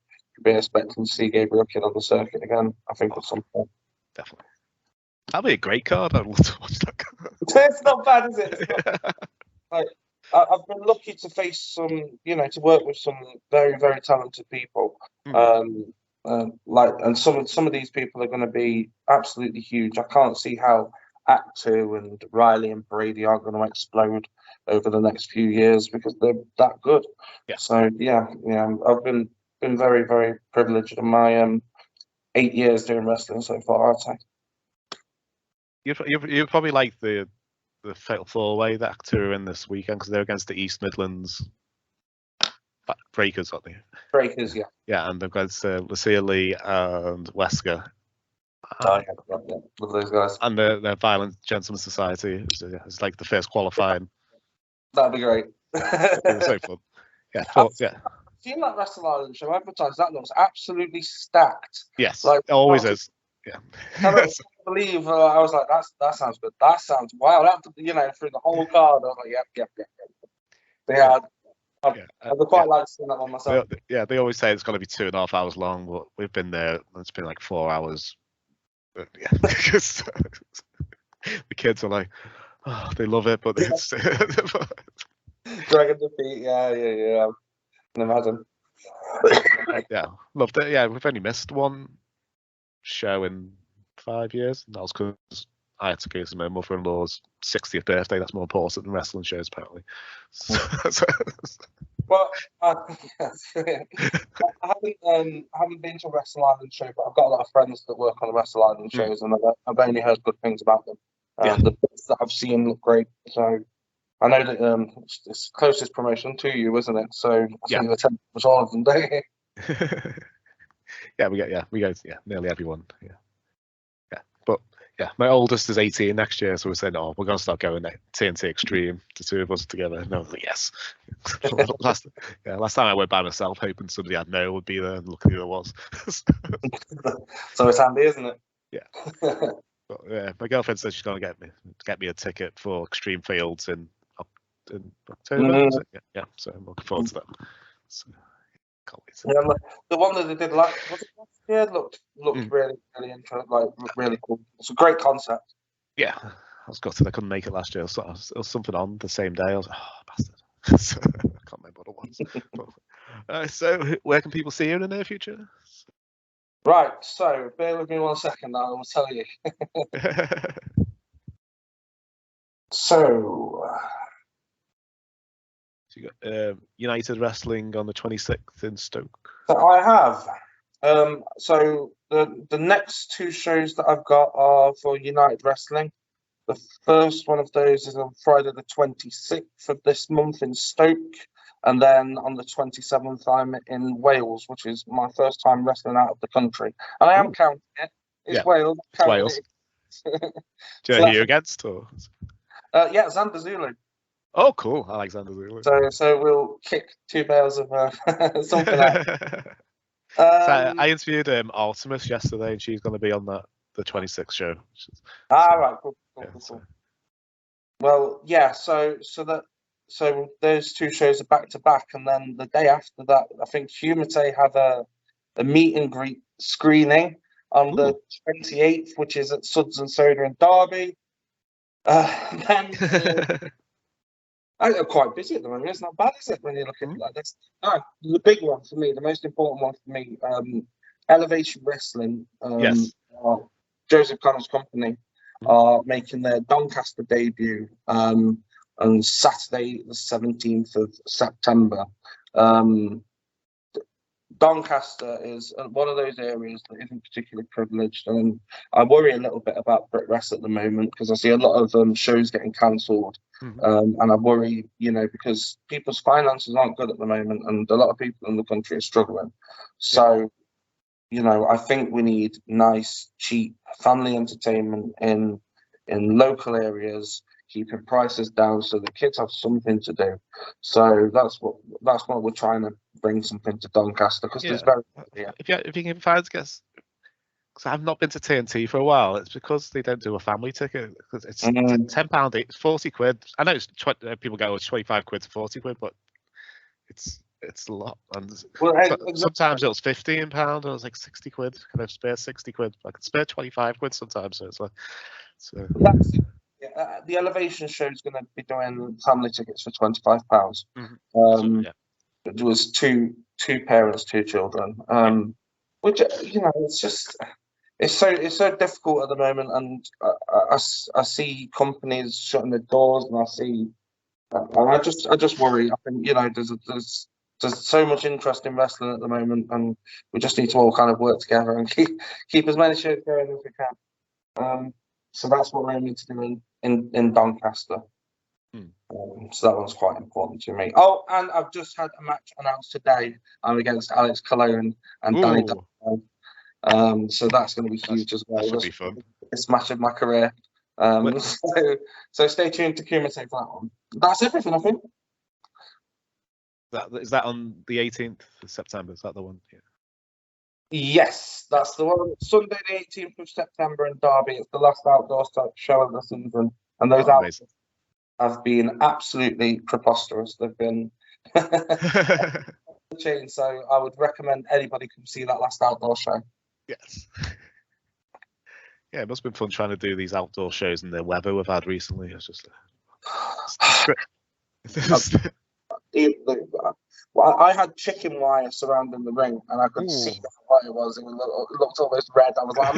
be expecting to see Gabriel Kidd on the circuit again, I think, at some point. Definitely. That'd be a great card. I'd love to watch that card. It's not bad, is it? I've been lucky to face some, to work with some very, very talented people. And some of these people are going to be absolutely huge. I can't see how Act 2 and Riley and Brady aren't going to explode over the next few years, because they're that good. Yeah. So I've been very, very privileged in my 8 years doing wrestling so far, I'd say. You probably like the Fatal 4-Way that Act 2 are in this weekend, because they're against the East Midlands Breakers, aren't they? Breakers, yeah. Yeah, and they're against Lucia Lee and Wesker. Love those guys. And the Violent Gentleman Society. It's like the first qualifying. That'd be great. It was so fun. Yeah, seen that Wrestle Island show advertised. That looks absolutely stacked. Yes, it always is. Yeah. I can't believe I was like, that sounds good. That sounds wow. After through the whole card, I was like, yep. Yeah, I'd quite like seeing that one myself. They always say it's going to be 2.5 hours long, but we've been there. It's been like 4 hours. But, yeah, because the kids are like, oh, they love it, but it's Dragging the feet, yeah. I can imagine. yeah, loved it. Yeah, we've only missed one show in 5 years, and that was because I had to go to my mother-in-law's 60th birthday. That's more important than wrestling shows, apparently. Well, I haven't been to a Wrestle Island show, but I've got a lot of friends that work on the Wrestle Island shows, and I've only heard good things about them. The bits that I've seen look great, so I know that it's closest promotion to you, isn't it? So I think the 10 was all of them, don't you? we go nearly everyone. But my oldest is 18 next year, so we're saying, oh, we're gonna start going at TNT Extreme, the two of us together. And I was like, yes. last time I went by myself, hoping somebody I know would be there, and luckily there was. So it's handy, isn't it? Yeah. But, yeah, my girlfriend said she's gonna get me a ticket for Extreme Fields in October. Yeah, so I'm looking forward to that. So, can't wait. Yeah, the one that they did last year looked really interesting, like really cool. It's a great concept. Yeah, I was gutted I couldn't make it last year. So it was something on the same day. I was like, oh, bastard. So, I can't remember what it was. So where can people see you in the near future? Right, so bear with me 1 second, I will tell you. So you got United Wrestling on the 26th in Stoke. So I have. So the next two shows that I've got are for United Wrestling. The first one of those is on Friday the 26th of this month in Stoke. And then on the 27th, I'm in Wales, which is my first time wrestling out of the country. And I am counting it. It's Wales. It's Wales. Do you know who you're against? Or? Xander Zulu. Oh, cool. I like Xander Zulu. So we'll kick 2 bales of something out. So I interviewed Artemis yesterday, and she's going to be on the 26th show. Right, cool. Well, so those two shows are back to back, and then the day after that, I think Humate have a meet and greet screening on the 28th, which is at Suds and Soda in Derby. I'm quite busy at the moment. It's not bad, is it, when you look at it like this? The big one for me, the most important one for me, Elevation Wrestling, Joseph Connell's company, are making their Doncaster debut on Saturday, the 17th of September. Doncaster is one of those areas that isn't particularly privileged, and I worry a little bit about Brit Wrest at the moment because I see a lot of shows getting cancelled, and I worry, because people's finances aren't good at the moment, and a lot of people in the country are struggling. So, I think we need nice, cheap family entertainment in local areas, keeping prices down so the kids have something to do. So that's what we're trying to bring something to Doncaster, because there's very if you can find, guess, because I've not been to TNT for a while, it's because they don't do a family ticket, because it's £10, it's 40 quid. I know it's people go, it's 25 quid to 40 quid, but it's a lot. And sometimes it was £15, I was like 60 quid. Can I spare 60 quid? I can spare 25 quid sometimes. So it's like, that's it. The Elevation show is going to be doing family tickets for £25. It was two parents, 2 children, which it's so difficult at the moment, and I see companies shutting their doors, and I just worry. I think there's so much interest in wrestling at the moment, and we just need to all kind of work together and keep as many shows going as we can. So that's what we're aiming to do in Doncaster. So that one's quite important to me. Oh, and I've just had a match announced today. I'm against Alex Cologne and Danny Donnelly. So that's going to be huge as well. That should be fun. It's match of my career. So stay tuned to Kumite for that one. That's everything, I think. Is that on the 18th of September? Is that the one? Yeah. Yes, that's the one. Sunday, the 18th of September in Derby. It's the last outdoor show of the season, and those outdoors have been absolutely preposterous. They've been So I would recommend anybody come see that last outdoor show. Yes. Yeah, it must have been fun trying to do these outdoor shows in the weather we've had recently. It's just. Well, I had chicken wire surrounding the ring, and I could see what it was. It looked almost red. I was like,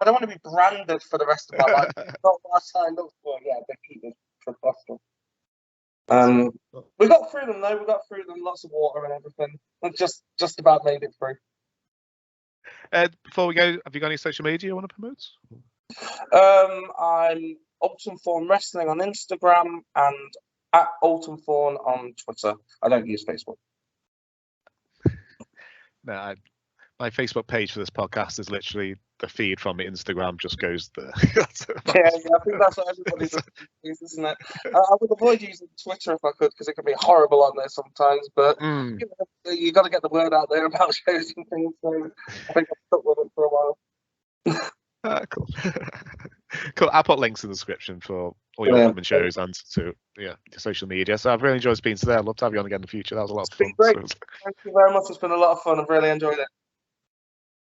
I don't want to be branded for the rest of my life. Not what I looked for. Yeah, the heat was professional. We got through them though. We got through them. Lots of water and everything. We just about made it through. Before we go, have you got any social media you want to promote? I'm Alton Thorne Wrestling on Instagram and at Alton Thorne on Twitter. I don't use Facebook. No, my Facebook page for this podcast is literally the feed from my Instagram just goes there. Yeah, I think that's what everybody does, isn't it? I would avoid using Twitter if I could, because it can be horrible on there sometimes. But you got to get the word out there about shows and things. So I think I've stuck with it for a while. Cool. Cool. I'll put links in the description for all your upcoming shows and to your social media. So I've really enjoyed speaking today. I'd love to have you on again in the future. That was a lot of fun. Great. Thank you very much. It's been a lot of fun. I've really enjoyed it.